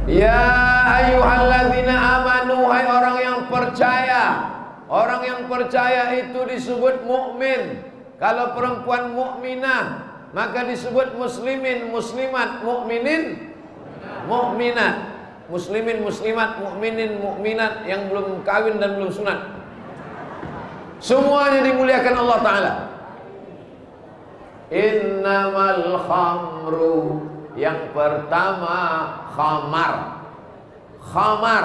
Ya ayyuhalladzina amanu, hai orang yang percaya. Orang yang percaya itu disebut mukmin. Kalau perempuan mukminah maka disebut muslimin, muslimat, mukminin, mukminat. Muslimin, muslimat, mukminin, mukminat yang belum kawin dan belum sunat. Semuanya dimuliakan Allah Ta'ala. Innamal khamru, yang pertama khamar. Khamar,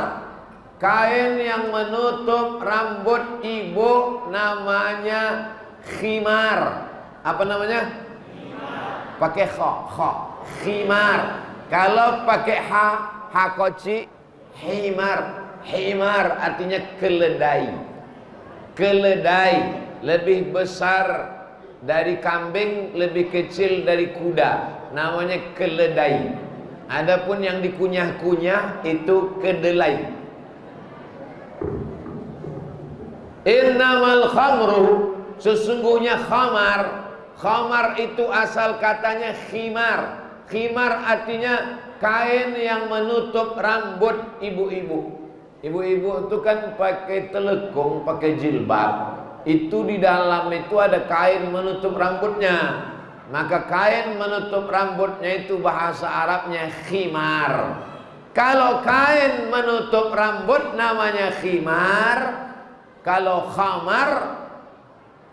kain yang menutup rambut ibu namanya khimar. Apa namanya? Khimar. Pakai kha, khimar. Kalau pakai ha koci, himar. Himar artinya keledai. Keledai lebih besar dari kambing, lebih kecil dari kuda, namanya keledai. Adapun yang dikunyah-kunyah itu kedelai. Innamal khamru, sesungguhnya khamar. Khamar itu asal katanya khimar. Khimar artinya kain yang menutup rambut ibu-ibu. Ibu-ibu itu kan pakai telekung, pakai jilbab. Itu di dalam itu ada kain menutup rambutnya. Maka kain menutup rambutnya itu bahasa Arabnya khimar. Kalau kain menutup rambut namanya khimar. Kalau khamar,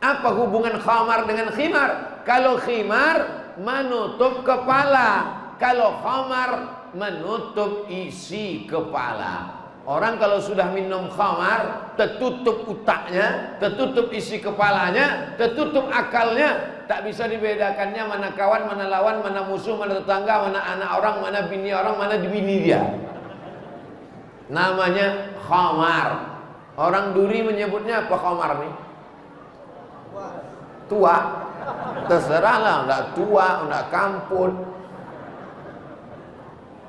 apa hubungan khamar dengan khimar? Kalau khimar menutup kepala, kalau khamar menutup isi kepala. Orang kalau sudah minum khamar, tertutup otaknya, tertutup isi kepalanya, tertutup akalnya, tak bisa dibedakannya mana kawan, mana lawan, mana musuh, mana tetangga, mana anak orang, mana bini orang, mana bini dia. Namanya khamar. Orang duri menyebutnya apa khamar nih? Tua. Terserahlah, enggak tua, enggak kamput.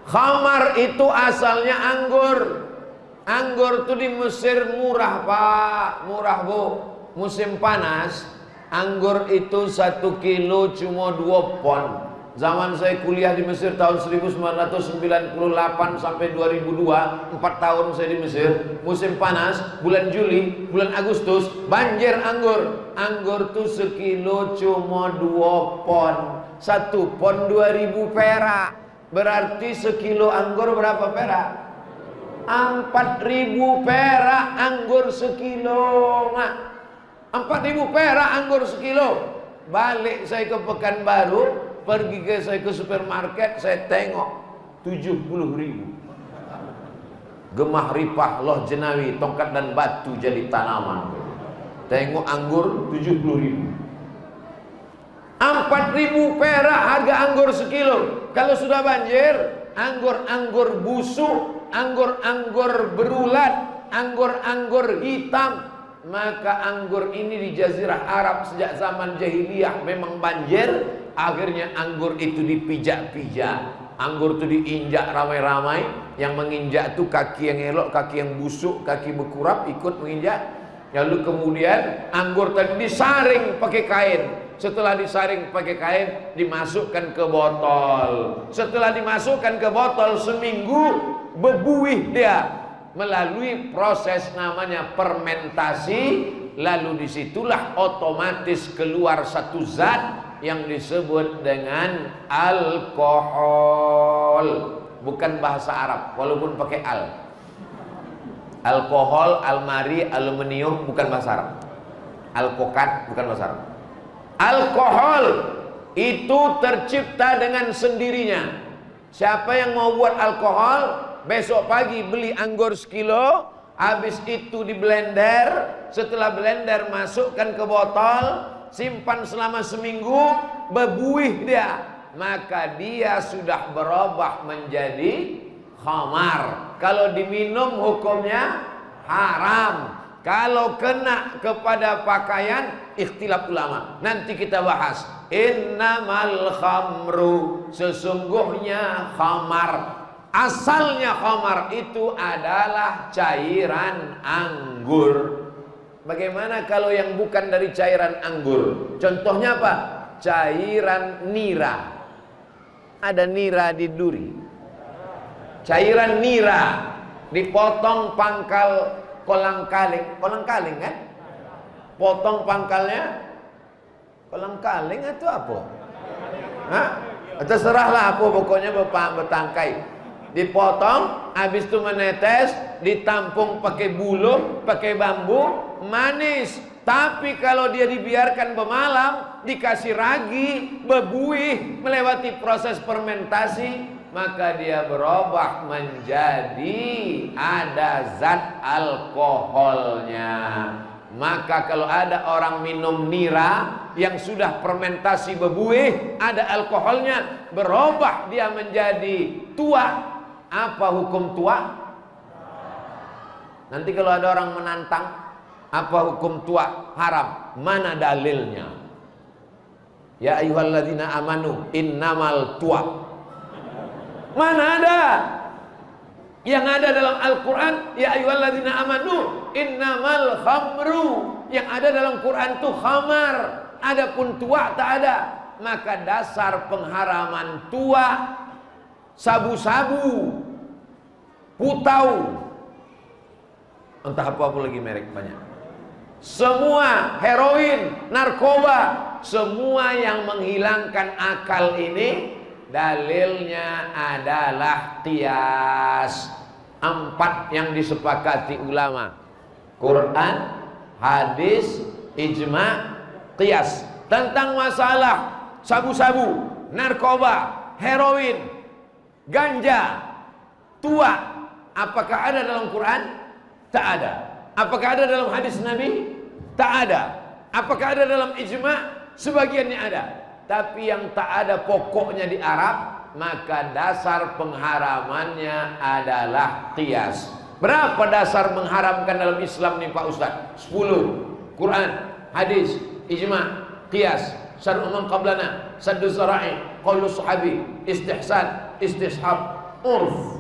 Khamar itu asalnya anggur. Anggur itu di Mesir murah pak, murah bu. Musim panas, anggur itu 1 kilo cuma 2 pon. Zaman saya kuliah di Mesir tahun 1998 sampai 2002, 4 tahun saya di Mesir. Musim panas, bulan Juli, bulan Agustus, banjir anggur. Anggur itu sekilo cuma 2 pon. 1 pon 2000 perak. Berarti sekilo anggur berapa perak? 4000 perak anggur sekilo. 4000 perak anggur sekilo. Balik saya ke Pekanbaru, pergi saya ke supermarket, saya tengok 70.000. Gemah ripah loh jenawi, tongkat dan batu jadi tanaman. Tengok anggur 70.000. 4.000 perak harga anggur sekilo. Kalau sudah banjir, anggur-anggur busuk, anggur-anggur berulat, anggur-anggur hitam, maka anggur ini di Jazirah Arab sejak zaman jahiliyah memang banjir. Akhirnya anggur itu dipijak-pijak, anggur itu diinjak ramai-ramai. Yang menginjak itu kaki yang elok, kaki yang busuk, kaki berkurap ikut menginjak. Lalu kemudian anggur tadi disaring pakai kain. Setelah disaring pakai kain, dimasukkan ke botol. Setelah dimasukkan ke botol, seminggu berbuih dia melalui proses namanya fermentasi. Lalu disitulah otomatis keluar satu zat yang disebut dengan alkohol. Bukan bahasa Arab, walaupun pakai al. Alkohol, almari, aluminium bukan bahasa Arab. Alkokat bukan bahasa Arab. Alkohol itu tercipta dengan sendirinya. Siapa yang mau buat alkohol, besok pagi beli anggur sekilo, habis itu di blender. Setelah blender masukkan ke botol, simpan selama seminggu, berbuih dia, maka dia sudah berubah menjadi khamar. Kalau diminum hukumnya haram. Kalau kena kepada pakaian, ikhtilaf ulama. Nanti kita bahas. Innamal khamru, sesungguhnya khamar, asalnya khamar itu adalah cairan anggur. Bagaimana kalau yang bukan dari cairan anggur? Contohnya apa? Cairan nira. Ada nira di duri. cairan nira, dipotong pangkal kolang-kaling. Kolang-kaling kan? Potong pangkalnya kolang-kaling itu apa? Hah? Terserahlah apa, pokoknya bertangkai. Dipotong, habis itu menetes, ditampung pakai buluh, pakai bambu, manis. Tapi kalau dia dibiarkan bermalam, dikasih ragi, berbuih, melewati proses fermentasi, maka dia berubah menjadi ada zat alkoholnya. Maka kalau ada orang minum nira yang sudah fermentasi berbuih, ada alkoholnya, berubah dia menjadi tua. Apa hukum tua? Nanti kalau ada orang menantang, apa hukum tua? Haram. Mana dalilnya? Ya ayyuhalladzina amanu innamal tua. Mana ada? Yang ada dalam Al-Quran, ya ayyuhalladzina amanu innamal khamru. Yang ada dalam Quran itu khamar. Adapun tua tak ada. Maka dasar pengharaman tua, sabu-sabu, putau, entah apa lagi merek banyak, semua heroin, narkoba, semua yang menghilangkan akal ini dalilnya adalah qiyas. 4 yang disepakati ulama: Quran, hadis, ijma, qiyas. Tentang masalah sabu-sabu, narkoba, heroin, ganja, tua, apakah ada dalam Quran? Tak ada. Apakah ada dalam hadis Nabi? Tak ada. Apakah ada dalam ijma? Sebagiannya ada. Tapi yang tak ada pokoknya di Arab, maka dasar pengharamannya adalah qiyas. Berapa dasar mengharamkan dalam Islam nih Pak Ustaz? 10. Quran, hadis, ijma, qiyas, syar'u man qablana, saddu zara'i, qaulu sahabi, istihsan, istishab, urf.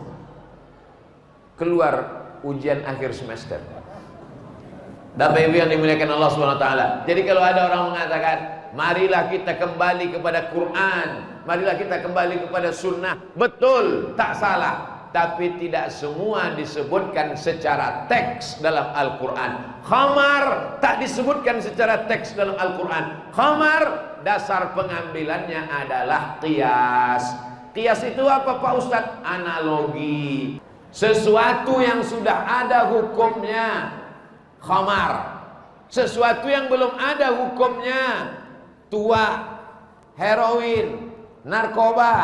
Keluar ujian akhir semester. Bapak Ibu yang dimuliakan Allah Subhanahu wa taala. Jadi kalau ada orang mengatakan, marilah kita kembali kepada Quran, marilah kita kembali kepada sunnah, betul, tak salah. Tapi tidak semua disebutkan secara teks dalam Al-Quran. Khamar tak disebutkan secara teks dalam Al-Quran. Khamar dasar pengambilannya adalah qiyas. Qiyas itu apa Pak Ustadz? Analogi. Sesuatu yang sudah ada hukumnya khamar, sesuatu yang belum ada hukumnya tua, heroin, narkoba,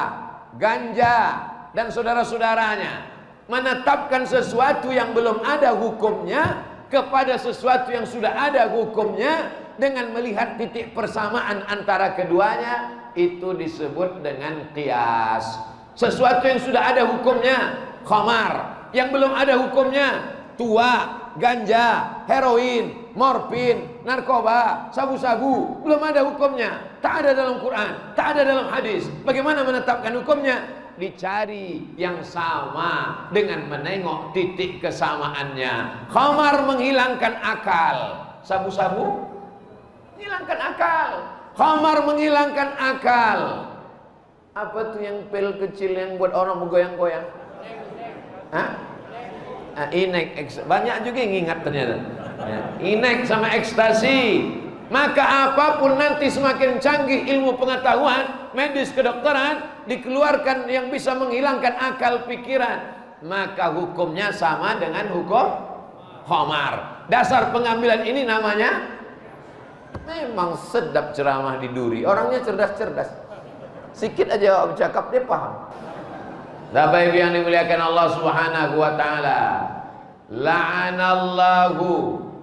ganja, dan saudara-saudaranya. Menetapkan sesuatu yang belum ada hukumnya kepada sesuatu yang sudah ada hukumnya dengan melihat titik persamaan antara keduanya, itu disebut dengan qiyas. Sesuatu yang sudah ada hukumnya khamar, yang belum ada hukumnya tua, ganja, heroin, morfin, narkoba, sabu-sabu, belum ada hukumnya, tak ada dalam Quran, tak ada dalam hadis. Bagaimana menetapkan hukumnya? Dicari yang sama dengan menengok titik kesamaannya. Khamar menghilangkan akal, sabu-sabu menghilangkan akal, khamar menghilangkan akal. Apa tuh yang pil kecil yang buat orang bergoyang-goyang? Hah? Inek, banyak juga yang ingat ternyata. Inek sama ekstasi. Maka apapun nanti semakin canggih ilmu pengetahuan, medis, kedokteran, dikeluarkan yang bisa menghilangkan akal pikiran, maka hukumnya sama dengan hukum khamar. Dasar pengambilan ini namanya, memang sedap ceramah di duri. Orangnya cerdas-cerdas. Sikit aja bercakap dia paham. Bapak Ibu yang dimuliakan Allah Subhanahu wa taala. La'anallahu,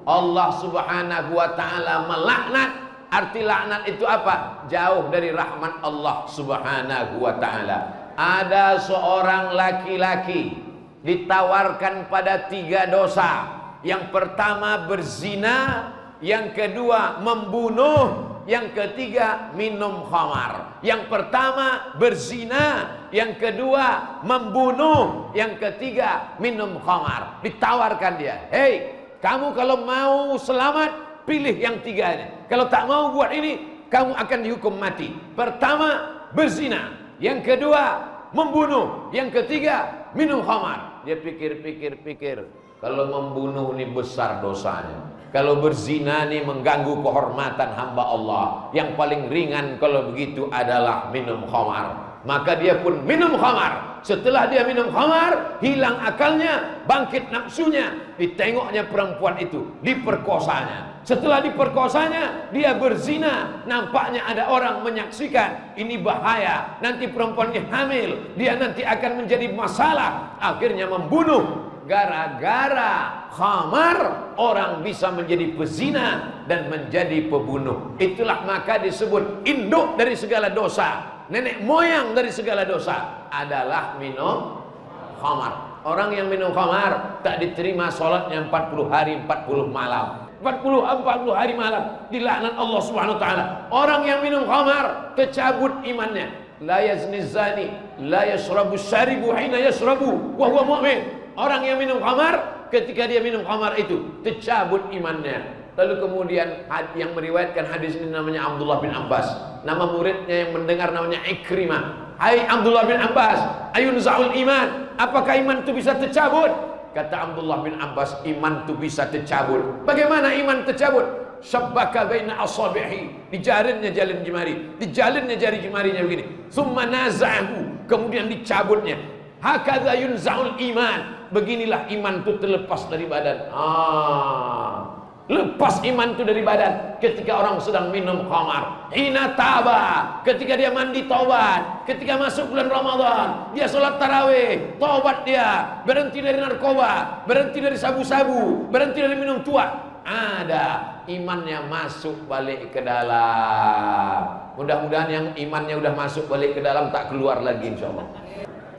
Allah Subhanahu wa taala melaknat. Arti laknat itu apa? Jauh dari rahmat Allah Subhanahu wa taala. Ada seorang laki-laki ditawarkan pada 3 dosa. Yang pertama berzina, yang kedua membunuh, yang ketiga minum khamar. Yang pertama berzina, yang kedua membunuh, yang ketiga minum khamar. Ditawarkan dia, hei, kamu kalau mau selamat pilih yang 3 ini. Kalau tak mau buat ini, kamu akan dihukum mati. Pertama berzina, yang kedua membunuh. Yang ketiga, minum khamar. Dia pikir-pikir, kalau membunuh ini besar dosanya. Kalau berzina ini mengganggu kehormatan hamba Allah. Yang paling ringan kalau begitu adalah minum khamar. Maka dia pun minum khamar. Setelah dia minum khamar, hilang akalnya, bangkit nafsunya. Ditengoknya perempuan itu, diperkosanya. Setelah diperkosanya, dia berzina. Nampaknya ada orang menyaksikan. Ini bahaya, nanti perempuan ini hamil, dia nanti akan menjadi masalah. Akhirnya membunuh. Gara-gara khamar, orang bisa menjadi pezina dan menjadi pembunuh. Itulah maka disebut induk dari segala dosa, nenek moyang dari segala dosa adalah minum khamar. Orang yang minum khamar tak diterima sholatnya 40 hari 40 malam. 40 hari malam dilaknat Allah Subhanahu wa taala. Orang yang minum khamar tercabut imannya. La yazni zani, la yashrabu syaribu hina yashrabu wa huwa mu'min. Orang yang minum khamar, ketika dia minum khamar itu tercabut imannya. Lalu kemudian yang meriwayatkan hadis ini namanya Abdullah bin Abbas. Nama muridnya yang mendengar namanya Ikrimah. Hai Abdullah bin Abbas, ayun za'ul iman. Apakah iman itu bisa tercabut? Kata Abdullah bin Abbas, iman itu bisa tercabut. Bagaimana iman tercabut? Syabbaka baina asabihi, dijalinnya jalin jemari, dijalinnya jari jemarinya begini. Summa naza'ahu, kemudian dicabutnya. Hakadza yunza'ul iman. Beginilah iman itu terlepas dari badan. Lepas iman itu dari badan ketika orang sedang minum khamar. Hina taba, ketika dia mandi taubat, ketika masuk bulan Ramadan, dia sholat tarawih, taubat dia, berhenti dari narkoba, berhenti dari sabu-sabu, berhenti dari minum tua. Ada imannya masuk balik ke dalam. Mudah-mudahan yang imannya udah masuk balik ke dalam tak keluar lagi insyaallah.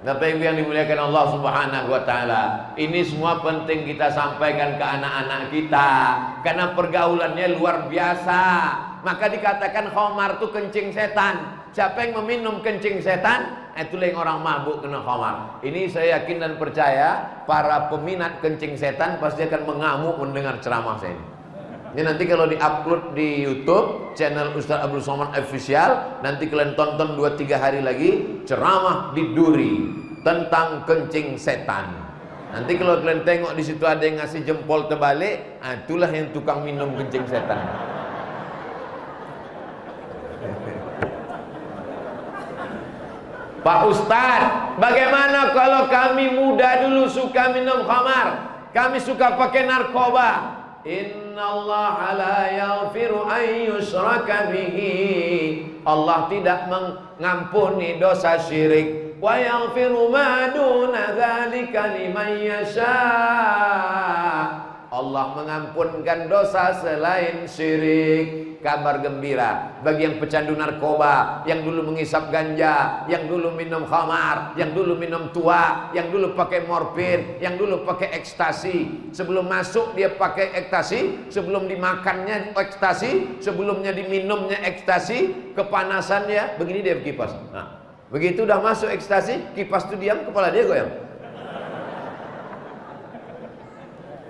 Bapak Ibu yang dimuliakan Allah Subhanahu wa taala, ini semua penting kita sampaikan ke anak-anak kita karena pergaulannya luar biasa. Maka dikatakan khamar itu kencing setan. Siapa yang meminum kencing setan, itulah yang orang mabuk kena khamar. Ini saya yakin dan percaya para peminat kencing setan pasti akan mengamuk mendengar ceramah saya ini. Ini nanti kalau di-upload di YouTube channel Ustaz Abdul Somad Official, nanti kalian tonton 2-3 hari lagi ceramah di Duri tentang kencing setan. Nanti kalau kalian tengok di situ ada yang ngasih jempol terbalik, itulah yang tukang minum kencing setan. Pak Ustadz, bagaimana kalau kami muda dulu suka minum khamar, kami suka pakai narkoba? Innallaha la yaghfiru an yushraka bihi. Allah tidak mengampuni dosa syirik. Wa yaghfiru ma duna dzalika liman yasha. Allah mengampunkan dosa selain syirik. Kabar gembira bagi yang pecandu narkoba, yang dulu mengisap ganja, yang dulu minum khamar, yang dulu minum tua, yang dulu pakai morfin, yang dulu pakai ekstasi. Sebelum masuk dia pakai ekstasi, sebelum dimakannya ekstasi, sebelumnya diminumnya ekstasi, kepanasannya begini dia kipas. Nah, begitu udah masuk ekstasi, kipas itu diam, kepala dia goyang.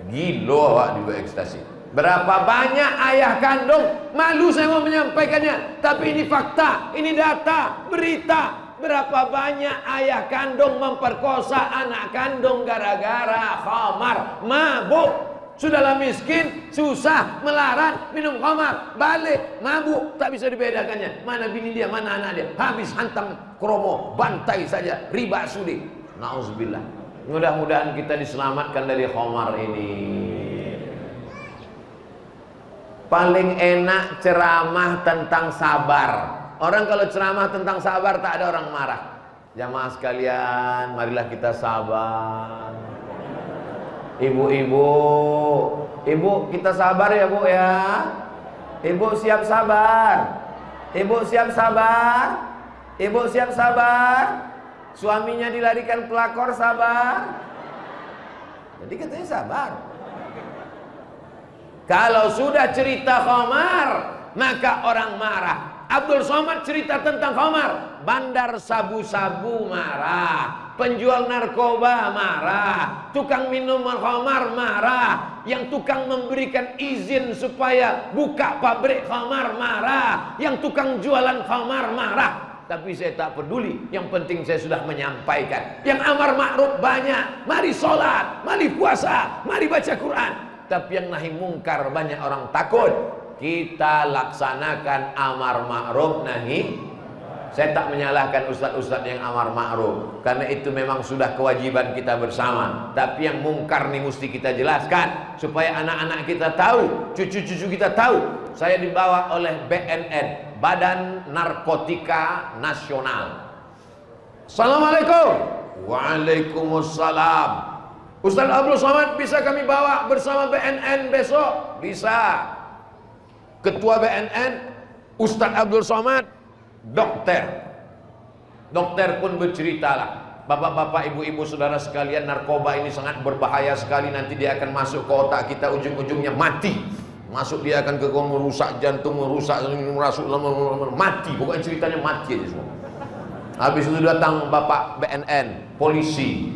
Gila awak di ekstasi. Berapa banyak ayah kandung, malu saya mau menyampaikannya, tapi ini fakta, ini data, berita. Berapa banyak ayah kandung memperkosa anak kandung gara-gara khamar, mabuk. Sudahlah miskin, susah, melarat, minum khamar, balik, mabuk, tak bisa dibedakannya. Mana bini dia, mana anak dia, habis hantam kromo, bantai saja, riba sudi. Nauzubillah. Mudah-mudahan kita diselamatkan dari khamar ini. Paling enak ceramah tentang sabar. Orang kalau ceramah tentang sabar tak ada orang marah. Jamaah sekalian, marilah kita sabar. Ibu-ibu, ibu kita sabar ya bu ya. Ibu siap sabar. Ibu siap sabar. Ibu siap sabar. Suaminya dilarikan pelakor sabar. Jadi katanya sabar. Kalau sudah cerita khamar, maka orang marah. Abdul Somad cerita tentang khamar, bandar sabu-sabu marah, penjual narkoba marah, tukang minum khamar marah, yang tukang memberikan izin supaya buka pabrik khamar marah, yang tukang jualan khamar marah. tapi saya tak peduli. Yang penting saya sudah menyampaikan. Yang amar ma'ruf banyak, mari sholat, mari puasa, mari baca Quran. Tapi yang nahi mungkar banyak orang takut. Kita laksanakan amar ma'ruf nahi. Saya tak menyalahkan ustaz-ustaz yang amar ma'ruf, karena itu memang sudah kewajiban kita bersama. Tapi yang mungkar nih mesti kita jelaskan supaya anak-anak kita tahu, cucu-cucu kita tahu. Saya dibawa oleh BNN, Badan Narkotika Nasional. Assalamualaikum. Waalaikumsalam. Ustaz Abdul Somad bisa kami bawa bersama BNN besok? Bisa. Ketua BNN Ustaz Abdul Somad, dokter pun berceritalah, bapak-bapak, ibu-ibu, saudara sekalian, narkoba ini sangat berbahaya sekali. Nanti dia akan masuk ke otak kita, ujung-ujungnya mati. Masuk dia akan ke merusak jantung, merusak mati. Pokoknya ceritanya mati aja semua. Habis itu datang bapak BNN, polisi.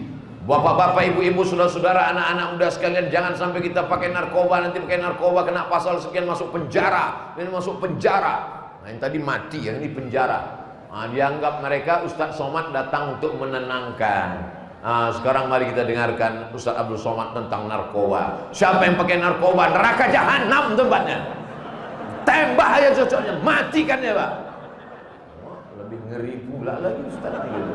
Bapak-bapak, ibu-ibu, saudara-saudara, anak-anak muda sekalian, jangan sampai kita pakai narkoba. Nanti pakai narkoba kena pasal sekian, masuk penjara. Ini masuk penjara. Nah, yang tadi mati, yang ini penjara. Nah, dianggap mereka Ustaz Somad datang untuk menenangkan. Nah, sekarang mari kita dengarkan Ustaz Abdul Somad tentang narkoba. Siapa yang pakai narkoba, neraka jahanam tempatnya. Tembak aja cocoknya, matikan ya Pak. Wah, lebih ngeri pula lagi Ustaz gitu.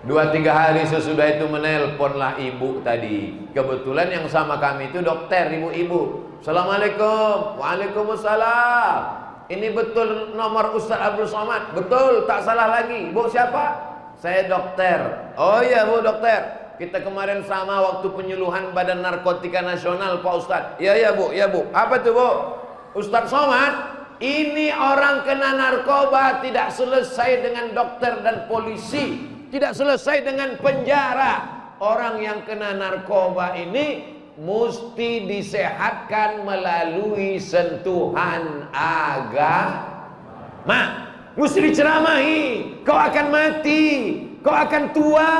2-3 hari sesudah itu menelponlah ibu tadi. Kebetulan yang sama kami itu dokter, ibu-ibu. Assalamualaikum. Waalaikumsalam. Ini betul nomor Ustaz Abdul Somad? Betul, tak salah lagi. Bu siapa? Saya dokter. Oh iya Bu dokter. Kita kemarin sama waktu penyuluhan Badan Narkotika Nasional Pak Ustadz. Iya Bu, iya Bu. Apa tuh Bu? Ustaz Somad, ini orang kena narkoba tidak selesai dengan dokter dan polisi, tidak selesai dengan penjara. Orang yang kena narkoba ini mesti disehatkan melalui sentuhan agama. Mesti diceramahi. Kau akan mati, kau akan tua,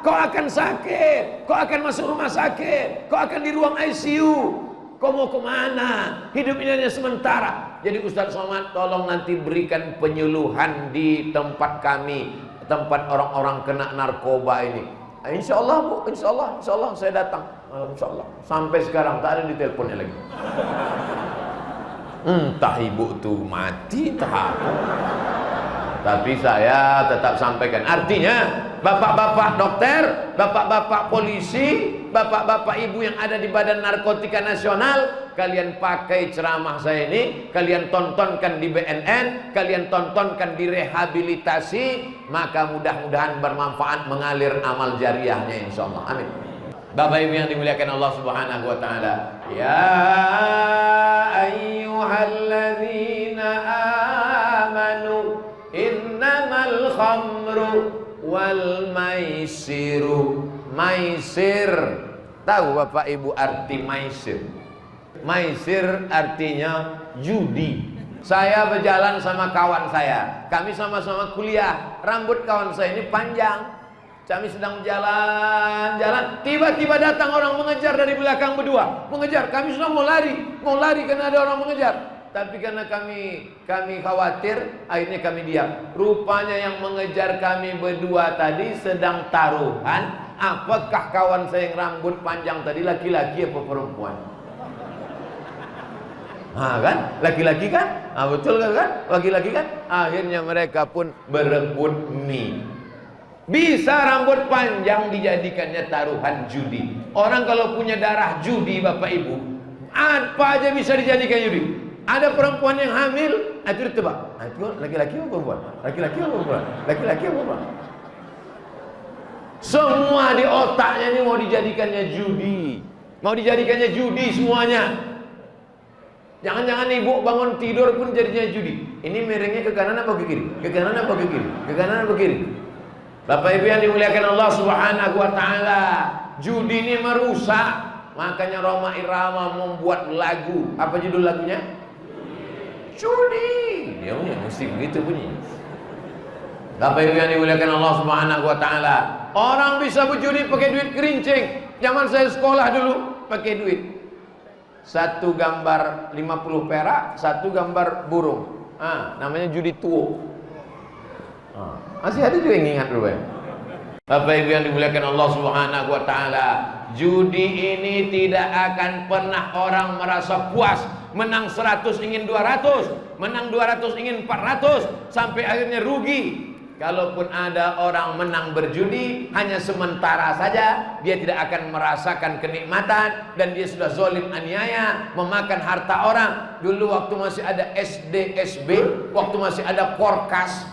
kau akan sakit, kau akan masuk rumah sakit, kau akan di ruang ICU. Kau mau kemana? Hidup ini hanya sementara. Jadi Ustaz Somad tolong nanti berikan penyuluhan di tempat kami, tempat orang-orang kena narkoba ini. Insya Allah Bu, insya Allah saya datang. Insya Allah. Sampai sekarang tak ada di teleponnya lagi. Entah ibu tuh mati, entah apa. Tapi saya tetap sampaikan. Artinya bapak-bapak dokter, bapak-bapak polisi, bapak-bapak ibu yang ada di Badan Narkotika Nasional, kalian pakai ceramah saya ini, kalian tontonkan di BNN, kalian tontonkan di rehabilitasi, maka mudah-mudahan bermanfaat, mengalir amal jariahnya insyaallah. Amin. Bapak Ibu yang dimuliakan Allah Subhanahu wa taala. Ya ayyuhalladzina amanu innamal khamru wal maisiru. Maisir, tahu Bapak Ibu arti maisir? Maisir artinya judi. Saya berjalan sama kawan saya, kami sama-sama kuliah. Rambut kawan saya ini panjang. Kami sedang jalan-jalan, tiba-tiba datang orang mengejar dari belakang berdua, mengejar. Kami sudah mau lari karena ada orang mengejar. Tapi karena kami khawatir, akhirnya kami diam. Rupanya yang mengejar kami berdua tadi sedang taruhan. Apakah kawan saya yang rambut panjang tadi laki-laki apa perempuan? Nah kan, laki-laki kan? Ah, betul kan? Laki-laki kan? Akhirnya mereka pun berebut mie. Bisa rambut panjang dijadikannya taruhan judi. Orang kalau punya darah judi Bapak Ibu, apa aja bisa dijadikan judi. Ada perempuan yang hamil, itu ditebak. Itu laki-laki apa perempuan? Laki-laki apa perempuan? Laki-laki apa perempuan? Semua di otaknya ini mau dijadikannya judi. Mau dijadikannya judi semuanya. Jangan-jangan ibu bangun tidur pun jadinya judi. Ini miringnya ke kanan apa ke kiri? Ke kanan apa ke kiri? Ke kanan apa ke kiri? Bapak Ibu yang dimuliakan Allah Subhanahu wa taala, judi ini merusak. Makanya Roma Irama membuat lagu. Apa judul lagunya? Judi. Dia punya mesti begitu bunyi. Bapak Ibu yang dimuliakan Allah Subhanahu wa taala, orang bisa berjudi pakai duit kerincing. Zaman saya sekolah dulu pakai duit. Satu gambar 50 perak, satu gambar burung. Namanya judi tuo. Masih ada juga yang ingat rupanya. Bapak Ibu yang dimuliakan Allah Subhanahu wa taala, judi ini tidak akan pernah orang merasa puas. Menang 100 ingin 200, menang 200 ingin 400, sampai akhirnya rugi. Kalaupun ada orang menang berjudi, hanya sementara saja, dia tidak akan merasakan kenikmatan, dan dia sudah zalim aniaya, memakan harta orang. Dulu waktu masih ada SD, SB, waktu masih ada Korkas,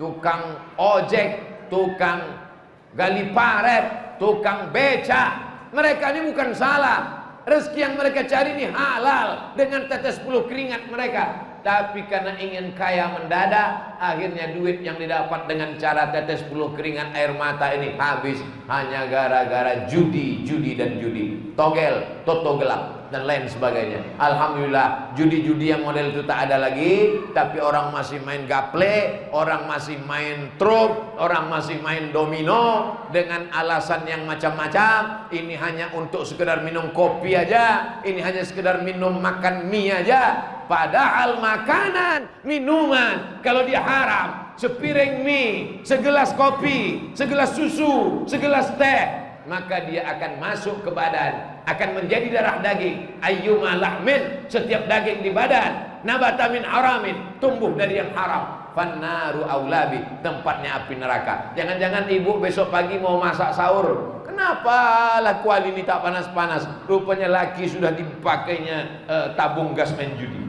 tukang ojek, tukang gali paret, tukang beca, mereka ini bukan salah. Rezeki yang mereka cari ini halal dengan tetes bulu keringat mereka. Tapi karena ingin kaya mendadak, akhirnya duit yang didapat dengan cara tetes bulu keringat air mata ini habis hanya gara-gara judi, dan judi, togel, toto gelap, dan lain sebagainya. Alhamdulillah, judi-judi yang model itu tak ada lagi. Tapi orang masih main gaple, orang masih main truk, orang masih main domino dengan alasan yang macam-macam. Ini hanya untuk sekedar minum kopi aja, ini hanya sekedar minum makan mie aja. Padahal makanan, minuman, kalau dia haram, sepiring mie, segelas kopi, segelas susu, segelas teh, maka dia akan masuk ke badan, akan menjadi darah daging. Ayyuma lahmin, setiap daging di badan, nabata min haramin, tumbuh dari yang haram. Fannaru aulabi, tempatnya api neraka. Jangan-jangan ibu besok pagi mau masak sahur, kenapa lah kuali ini tak panas-panas? Rupanya laki sudah dipakainya tabung gas main judi.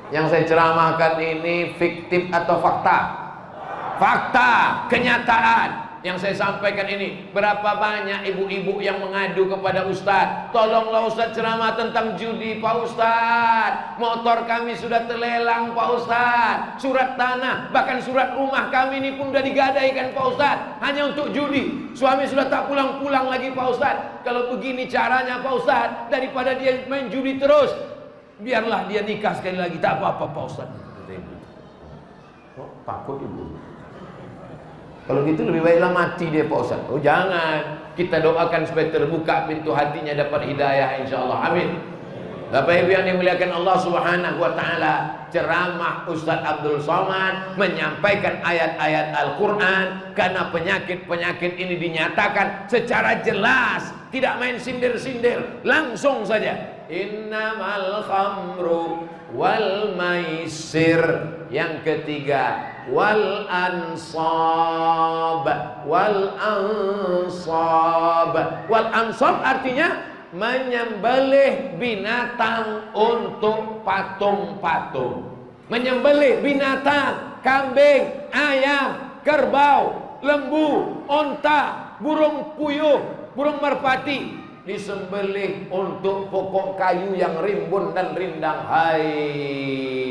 Yang saya ceramahkan ini fiktif atau fakta? Fakta, kenyataan. Yang saya sampaikan ini, berapa banyak ibu-ibu yang mengadu kepada Ustadz, tolonglah Ustadz ceramah tentang judi Pak Ustadz, motor kami sudah terlelang Pak Ustadz, surat tanah, bahkan surat rumah kami ini pun sudah digadaikan Pak Ustadz, hanya untuk judi. Suami sudah tak pulang-pulang lagi Pak Ustadz. Kalau begini caranya Pak Ustadz, daripada dia main judi terus, biarlah dia nikah sekali lagi, tak apa-apa Pak Ustadz. Oh, takut ibu. Kalau gitu lebih baiklah mati dia Pak Ustadz. Oh jangan, kita doakan supaya terbuka pintu hatinya, dapat hidayah insyaallah. Amin. Bapak Ibu yang dimuliakan Allah Subhanahu wa taala, ceramah Ustadz Abdul Somad menyampaikan ayat-ayat Al-Qur'an, karena penyakit-penyakit ini dinyatakan secara jelas, tidak main sindir-sindir, langsung saja. Innamal khamru wal maisir. Yang ketiga, wal ansab. Wal ansab artinya menyembelih binatang untuk patung-patung. Menyembelih binatang, kambing, ayam, kerbau, lembu, onta, burung puyuh, burung merpati, disembelih untuk pokok kayu yang rimbun dan rindang. Hai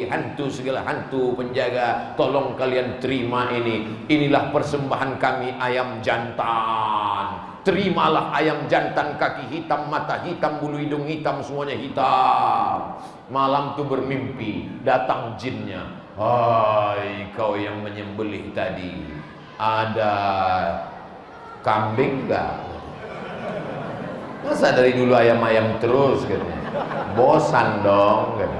hantu, segala hantu penjaga, tolong kalian terima ini. Inilah persembahan kami ayam jantan. Terimalah ayam jantan, kaki hitam, mata hitam, bulu hidung hitam, semuanya hitam. Malam tu bermimpi, datang jinnya. Hai kau yang menyembelih tadi, ada kambing enggak? Masa dari dulu ayam-ayam terus gitu. Bosan dong gitu.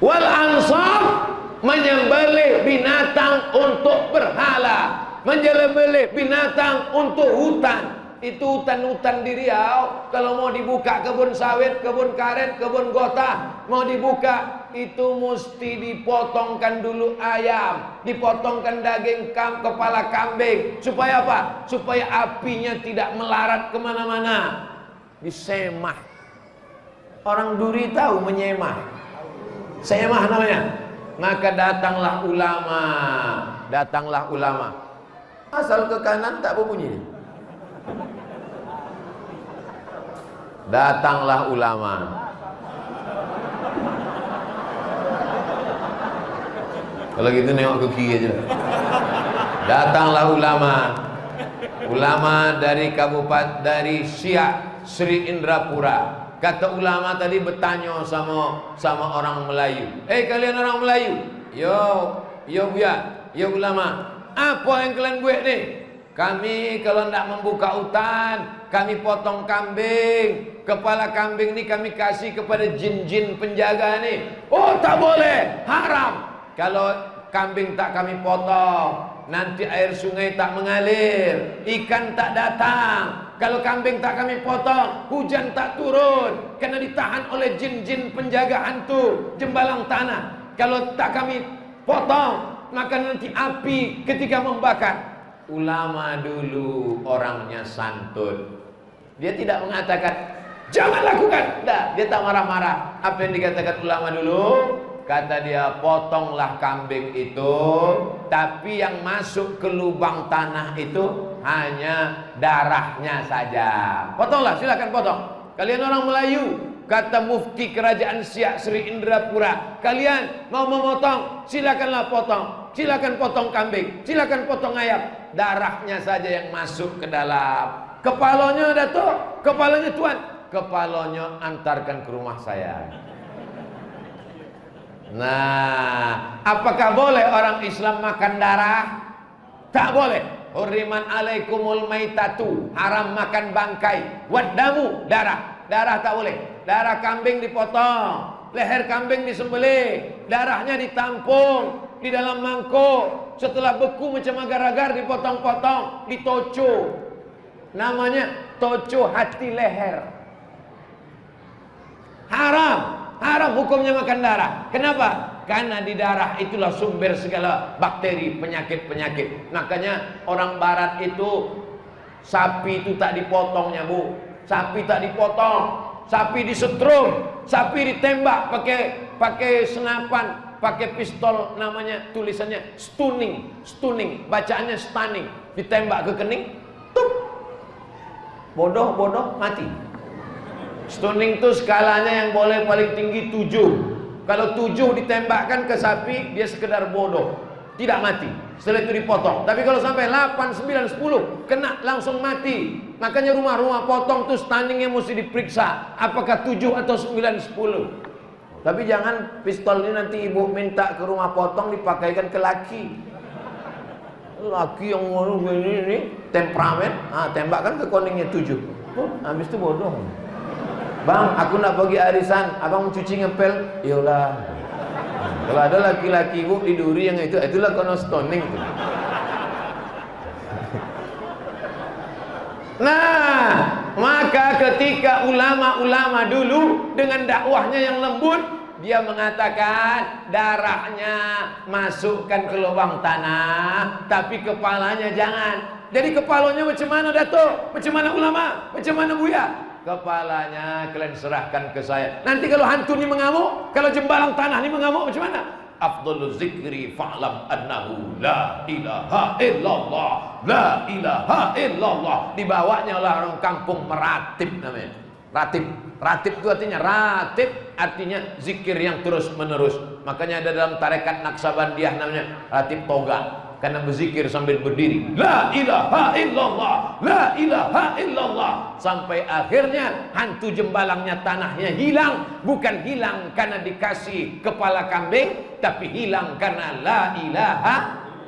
Wal ansab, menyembelih binatang untuk berhala, menyembelih binatang untuk hutan. Itu hutan-hutan di Riau, kalau mau dibuka kebun sawit, kebun karet, kebun gota, mau dibuka, itu mesti dipotongkan dulu ayam, dipotongkan daging kepala kambing. Supaya apa? Supaya apinya tidak melarat kemana-mana. Disemah. Orang Duri tahu menyemah. Semah namanya. Maka datanglah ulama. Datanglah ulama. Asal ke kanan tak berbunyi. Datanglah ulama. Kalau gitu nengok ke kiri aja. Datanglah ulama. Ulama dari kabupaten, dari Siak, Sri Indrapura. Kata ulama tadi bertanya sama orang Melayu. Kalian orang Melayu? Yo buya, yo ulama. Apa yang kalian buat nih? Kami kalau tidak membuka hutan, kami potong kambing, kepala kambing ini kami kasih kepada jin-jin penjaga nih. Oh, tak boleh, haram. Kalau kambing tak kami potong, nanti air sungai tak mengalir, ikan tak datang. Kalau kambing tak kami potong, hujan tak turun, karena ditahan oleh jin-jin penjaga hantu jembalang tanah. Kalau tak kami potong, maka nanti api ketika membakar. Ulama dulu orangnya santun. Dia tidak mengatakan jangan lakukan. Tidak, dia tak marah-marah. Apa yang dikatakan ulama dulu? Kata dia, potonglah kambing itu, tapi yang masuk ke lubang tanah itu hanya darahnya saja. Potonglah, silakan potong. Kalian orang Melayu, kata mufti kerajaan Siak Sri Indrapura, kalian mau memotong, silakanlah potong. Silakan potong kambing, silakan potong ayam. Darahnya saja yang masuk ke dalam. Kepalanya Datuk, kepalanya Tuan, kepalanya antarkan ke rumah saya. Nah, apakah boleh orang Islam makan darah? Tak boleh. Hurriman alaikumul maitatu, haram makan bangkai. Waddamu, darah. Darah tak boleh. Darah kambing dipotong, leher kambing disembelih, darahnya ditampung di dalam mangkuk. Setelah beku macam agar-agar dipotong-potong, ditoco. Namanya toco hati leher. Haram, haram hukumnya makan darah. Kenapa? Karena di darah itulah sumber segala bakteri, penyakit-penyakit. Makanya orang barat itu, sapi itu tak dipotongnya, Bu. Sapi tak dipotong, sapi disetrum, sapi ditembak pakai senapan, pakai pistol, namanya tulisannya stunning, bacaannya stunning, ditembak ke kening, tup, bodoh mati. Stunning itu skalanya yang boleh paling tinggi 7. Kalau 7 ditembakkan ke sapi, dia sekedar bodoh, tidak mati. Setelah itu dipotong. Tapi kalau sampai 8, 9, 10 kena langsung mati. Makanya rumah-rumah potong tuh stunningnya mesti diperiksa, apakah 7 atau 9, 10. Tapi jangan pistol ini nanti ibu minta ke rumah potong dipakaikan ke laki. Laki yang ini temperamen, tembakkan ke koningnya 7. Habis itu bodoh. Bang, aku nak pergi arisan, abang cuci ngepel. Iyalah. Kalau ada laki-laki ibu di duri yang itulah kono stoning itu. Nah, maka ketika ulama-ulama dulu dengan dakwahnya yang lembut, dia mengatakan darahnya masukkan ke lubang tanah, tapi kepalanya jangan. Jadi kepalanya macam mana Datuk? Macam mana ulama? Macam mana Buya? Kepalanya kalian serahkan ke saya. Nanti kalau hantu ini mengamuk, kalau jembalang tanah ini mengamuk, macam mana? Afdhalul zikri fa'lam annahu la ilaha illallah, la ilaha illallah. Dibawanya oleh orang kampung meratib namanya. Ratib itu artinya zikir yang terus menerus. Makanya ada dalam tarekat Naksabandiyah namanya ratib toga. Karena berzikir sambil berdiri, la ilaha illallah, la ilaha illallah, sampai akhirnya hantu jembalangnya tanahnya hilang. Bukan hilang karena dikasih kepala kambing, tapi hilang karena la ilaha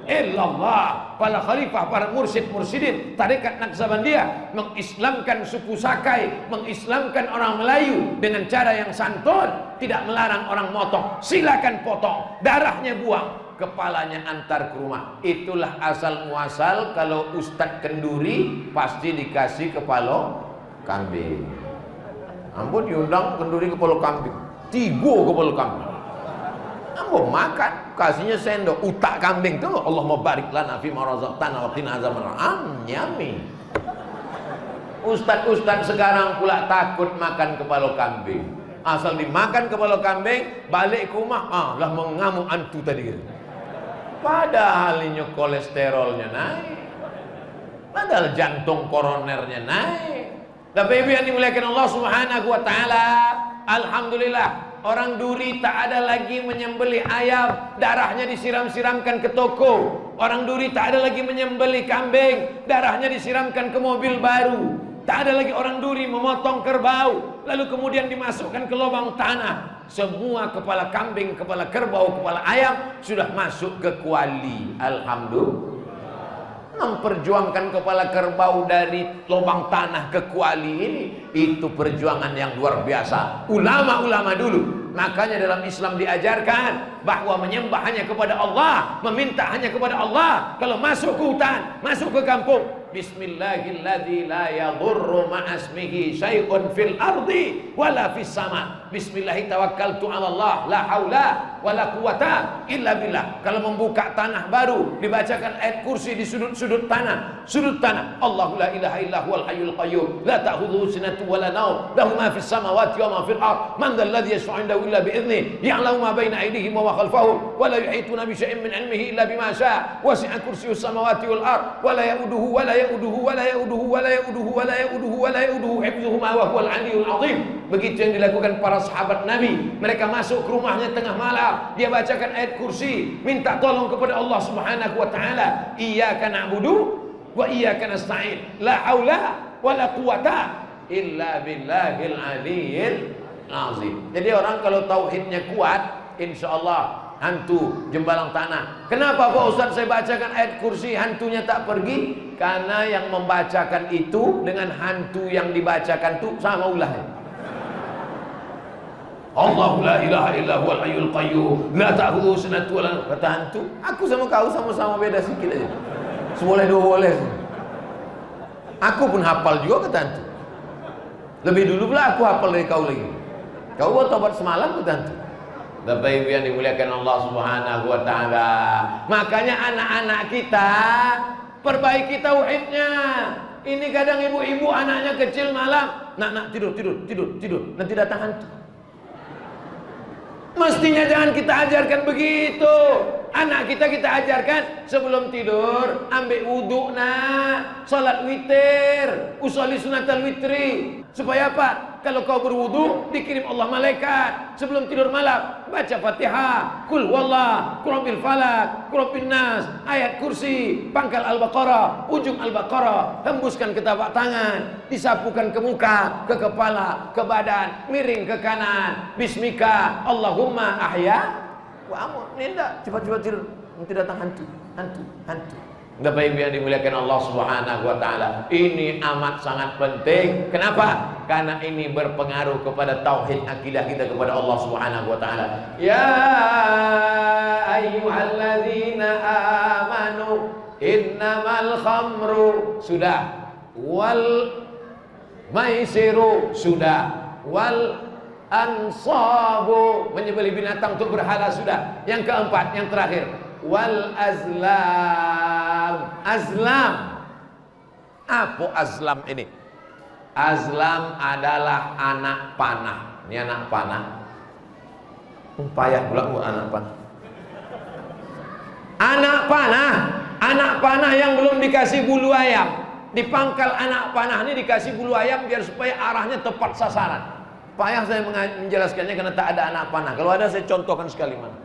illallah. Para khalifah, para mursyid-mursyidin tarekat Naksabandiyah mengislamkan suku Sakai, mengislamkan orang Melayu dengan cara yang santun, tidak melarang orang motong. Silakan potong, darahnya buang, kepalanya antar ke rumah. Itulah asal muasal kalau Ustadz kenduri pasti dikasih kepala kambing. Ampun, diundang kenduri kepala kambing, 3 kepala kambing. Ampun makan, kasihnya sendok, utak kambing tuh. Allahumma barik lana fi ma razaqtana wa qina azabannar. Nyami. Ustadz sekarang pula takut makan kepala kambing. Asal dimakan kepala kambing, balik ke rumah, lah mengamuk antu tadi. Padahal ini kolesterolnya naik, padahal jantung koronernya naik. Tapi yang dimuliakan Allah Subhanahu wa taala, alhamdulillah, orang duri tak ada lagi menyembelih ayam, darahnya disiram-siramkan ke toko. Orang duri tak ada lagi menyembelih kambing, darahnya disiramkan ke mobil baru. Tak ada lagi orang duri memotong kerbau lalu kemudian dimasukkan ke lubang tanah. Semua kepala kambing, kepala kerbau, kepala ayam sudah masuk ke kuali. Alhamdulillah. memperjuangkan kepala kerbau dari lubang tanah ke kuali ini, itu perjuangan yang luar biasa. Ulama-ulama dulu, makanya dalam Islam diajarkan bahwa menyembah hanya kepada Allah, meminta hanya kepada Allah. Kalau masuk ke hutan, masuk ke kampung, Bismillahilladzi la yadurru ma'asmihi syai'un fil ardi wala fis sama. Bismillahi tawakkaltu 'ala Allah, la haula wala quwata illa billah. Kalau membuka tanah baru, dibacakan ayat kursi di sudut tanah. Allahu la ilaha illa huwal hayyul qayyum, la ta'khudhuhu sinatun wala nawm, lahu ma fis samawati wa ma fil ard, man dhal ladzi yashfa'u 'indahu illa bi idznihi, ya'lamu ma baina aydihim wa ma khalfahum, wa la yuhituna bi syai'in min 'ilmihi illa bima syaa, wasi'a kursiyyus samawati wal ard, wa la ya'uduhu wa la ya'uduhu wa la ya'uduhu wa la ya'uduhu wa la ya'uduhu wa la ya'uduhu hifdzuhuma wa huwal 'aliyyul 'azim. Begitu yang dilakukan para sahabat Nabi. Mereka masuk ke rumahnya tengah malam, dia bacakan ayat kursi, minta tolong kepada Allah Subhanahu wa taala. Iyyaka na'budu wa iyyaka nasta'in, la haula wa la quwata illa billahil 'aliyyil 'azim. Jadi orang kalau tauhidnya kuat, insyaallah hantu jembalang tanah. Kenapa Pak Ustaz saya bacakan ayat kursi hantunya tak pergi? Karena yang membacakan itu dengan hantu yang dibacakan itu sama ulahnya. Allahu la ilaha illa huwal hayyul qayyum, la ta'khudhuhu sinatun wa la nawm. Kata hantu, aku sama kau sama-sama beda sikit aja. Seboleh dua boleh. Aku pun hafal juga kata hantu. Lebih dulu pula aku hafal dari kau lagi. Kau buat tobat semalam kata hantu. Bapak Ibu yang dimuliakan Allah Subhanahu wa taala. Makanya anak-anak kita perbaiki tauhidnya. Ini kadang ibu-ibu anaknya kecil malam, nak tidur, nanti datang hantu. Mestinya jangan kita ajarkan begitu. Anak kita ajarkan sebelum tidur ambil wudhu salat witir, usolli sunatal witri. Supaya apa? Kalau kau berwudu dikirim Allah malaikat. Sebelum tidur malam baca Fatihah, Qul huwallah, Qul rabbil falaq, Qul rabbin nas, ayat kursi, pangkal Al-Baqarah, ujung Al-Baqarah, hembuskan ke tapak tangan, disapukan ke muka, ke kepala, ke badan, miring ke kanan. Bismika Allahumma ahya wa amut. Nindak, cepat-cepat tidur. Nanti datang hantu. Bapak Ibu yang dimuliakan Allah Subhanahu wa taala, ini amat sangat penting. Kenapa? Karena ini berpengaruh kepada tauhid akidah kita kepada Allah Subhanahu wa taala. Ya ayyuhalladzina amanu innamal khamru sudah, wal maisiru sudah, wal ansabu menyembelih binatang untuk berhala sudah. Yang keempat, yang terakhir, wal azlam. Apa azlam ini? Azlam adalah anak panah. Ini anak panah. Payah pula anak panah. Anak panah yang belum dikasih bulu ayam. Dipangkal anak panah ini dikasih bulu ayam biar supaya arahnya tepat sasaran. Payah saya menjelaskannya karena tak ada anak panah. Kalau ada saya contohkan sekali mana.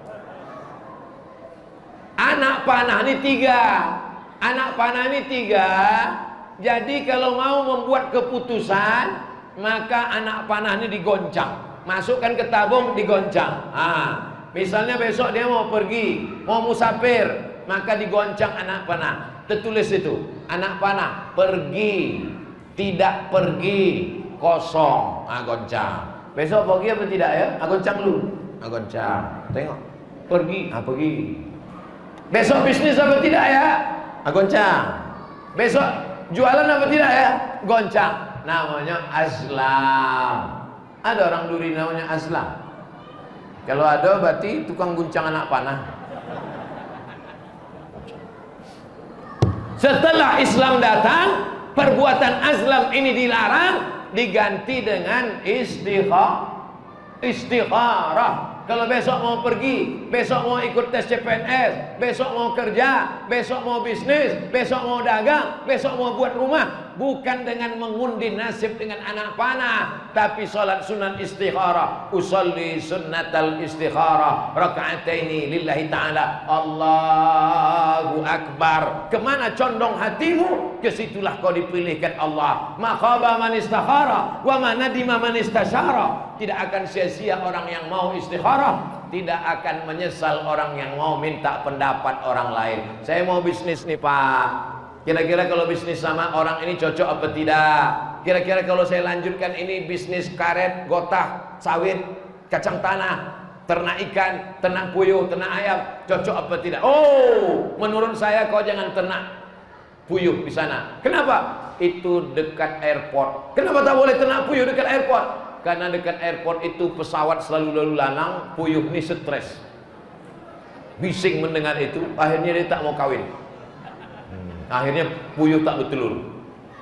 Anak panah ini tiga. Jadi kalau mau membuat keputusan, maka anak panah ini digoncang. Masukkan ke tabung, digoncang. Misalnya besok dia mau pergi, mau musafir, maka digoncang anak panah. Tertulis itu, anak panah pergi, tidak pergi, kosong. Goncang. Besok pergi apa tidak ya? Goncang dulu. Goncang. Tengok. Pergi. Pergi. Besok bisnis apa tidak ya? Goncang. Besok jualan apa tidak ya? Goncang. Namanya azlam. Ada orang duri namanya azlam. Kalau ada berarti tukang guncang anak panah. Setelah Islam datang, perbuatan azlam ini dilarang, diganti dengan istikharah. Kalau besok mau pergi, besok mau ikut tes CPNS, besok mau kerja, besok mau bisnis, besok mau dagang, besok mau buat rumah, bukan dengan mengundi nasib dengan anak panah, tapi salat sunat istikharah. Usolli sunnatal istikharah raka'ataini lillahi ta'ala. Allahu akbar. Kemana condong hatimu, kesitulah kau dipilihkan Allah. Makhaba man istakhara wa man nadima man istasyara. Tidak akan sia-sia orang yang mau istikharah, tidak akan menyesal orang yang mau minta pendapat orang lain. Saya mau bisnis nih Pak, Kira-kira kalau bisnis sama orang ini cocok apa tidak? Kira-kira kalau saya lanjutkan ini bisnis karet, gotah, sawit, kacang tanah, ternak ikan, ternak puyuh, ternak ayam, cocok apa tidak? Oh, menurut saya kau jangan ternak puyuh di sana. Kenapa? Itu dekat airport. Kenapa tak boleh ternak puyuh dekat airport? Karena dekat airport itu pesawat selalu lalu lalang, puyuh ini stres. Bising mendengar itu, akhirnya dia tak mau kawin. Akhirnya puyuh tak bertelur.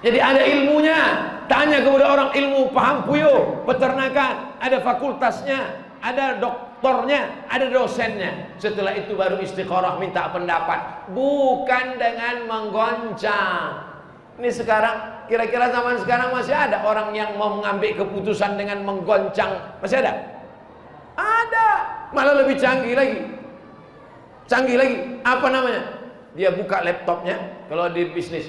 Jadi ada ilmunya. Tanya kepada orang ilmu paham puyuh, peternakan, ada fakultasnya, ada doktornya, ada dosennya. Setelah itu baru istikharah minta pendapat, bukan dengan menggoncang. Ini sekarang, kira-kira zaman sekarang masih ada orang yang mau mengambil keputusan dengan menggoncang? Masih ada? Ada. Malah lebih canggih lagi. Canggih lagi. Apa namanya? Dia buka laptopnya. Kalau di bisnis,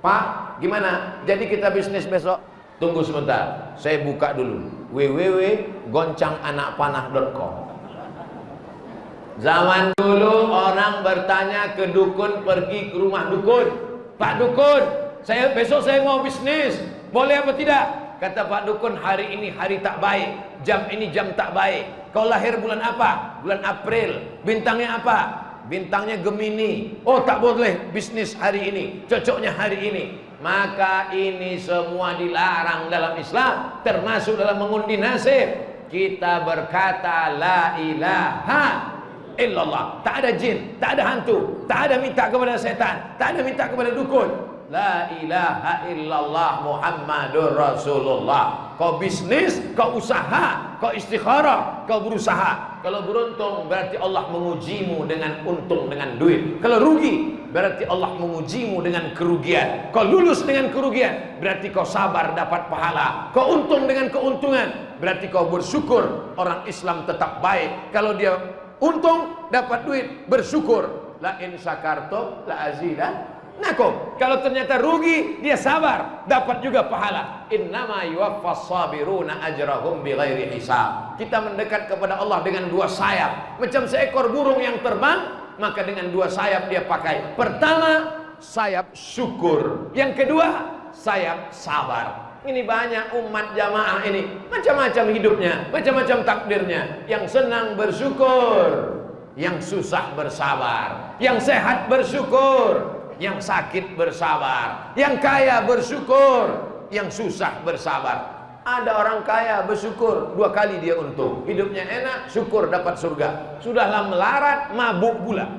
Pak, gimana? Jadi kita bisnis besok? Tunggu sebentar, saya buka dulu www.goncanganakpanah.com. Zaman dulu orang bertanya ke dukun, pergi ke rumah dukun. Pak dukun, besok saya mau bisnis, boleh apa tidak? Kata Pak dukun, hari ini hari tak baik, jam ini jam tak baik. Kau lahir bulan apa? Bulan April. Bintangnya apa? Bintangnya Gemini. Oh, tak boleh bisnis hari ini, cocoknya hari ini. Maka ini semua dilarang dalam Islam, termasuk dalam mengundi nasib. Kita berkata la ilaha illallah. Tak ada jin, tak ada hantu, tak ada minta kepada setan, tak ada minta kepada dukun. La ilaha illallah Muhammadur Rasulullah. Kau bisnis, kau usaha, kau istikharah, kau berusaha. Kalau beruntung berarti Allah mengujimu dengan untung, dengan duit. Kalau rugi berarti Allah mengujimu dengan kerugian. Kau lulus dengan kerugian berarti kau sabar dapat pahala. Kau untung dengan keuntungan berarti kau bersyukur. Orang Islam tetap baik. Kalau dia untung dapat duit, bersyukur. La in syakartum la azidannakum. Kalau ternyata rugi, dia sabar, dapat juga pahala. Innama yuwaffas sabiruna ajrahum bighairi hisab. Kita mendekat kepada Allah dengan dua sayap. Macam seekor burung yang terbang, maka dengan dua sayap dia pakai. Pertama, sayap syukur. Yang kedua, sayap sabar. Ini banyak umat jamaah ini, macam-macam hidupnya, macam-macam takdirnya. Yang senang bersyukur, yang susah bersabar, yang sehat bersyukur, yang sakit bersabar, yang kaya bersyukur, yang susah bersabar. Ada orang kaya bersyukur, 2 kali dia untung. Hidupnya enak, syukur dapat surga. Sudahlah melarat, mabuk pula.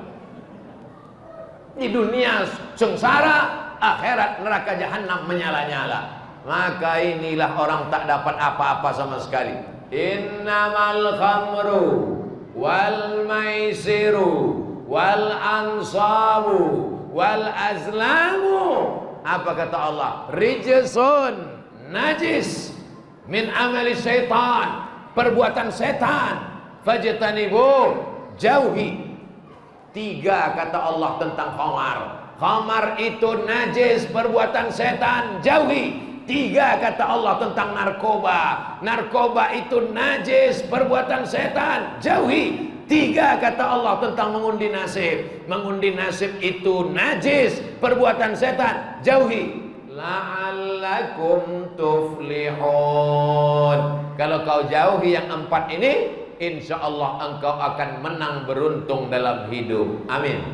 Di dunia sengsara, akhirat neraka jahanam menyala-nyala. Maka inilah orang tak dapat apa-apa sama sekali. Innamal khamru wal maisiru wal ansabu wal azlamu. Apa kata Allah? Rijsun, najis, min amali syaitan, perbuatan setan. Fajtanibu, jauhi. 3 kata Allah tentang khamar. Khamar itu najis, perbuatan setan, jauhi. 3 kata Allah tentang narkoba. Narkoba itu najis, perbuatan setan, jauhi. 3 kata Allah tentang mengundi nasib. Mengundi nasib itu najis, perbuatan setan, jauhi. La'allakum tuflihun. Kalau kau jauhi yang 4 ini, insya Allah engkau akan menang beruntung dalam hidup. Amin.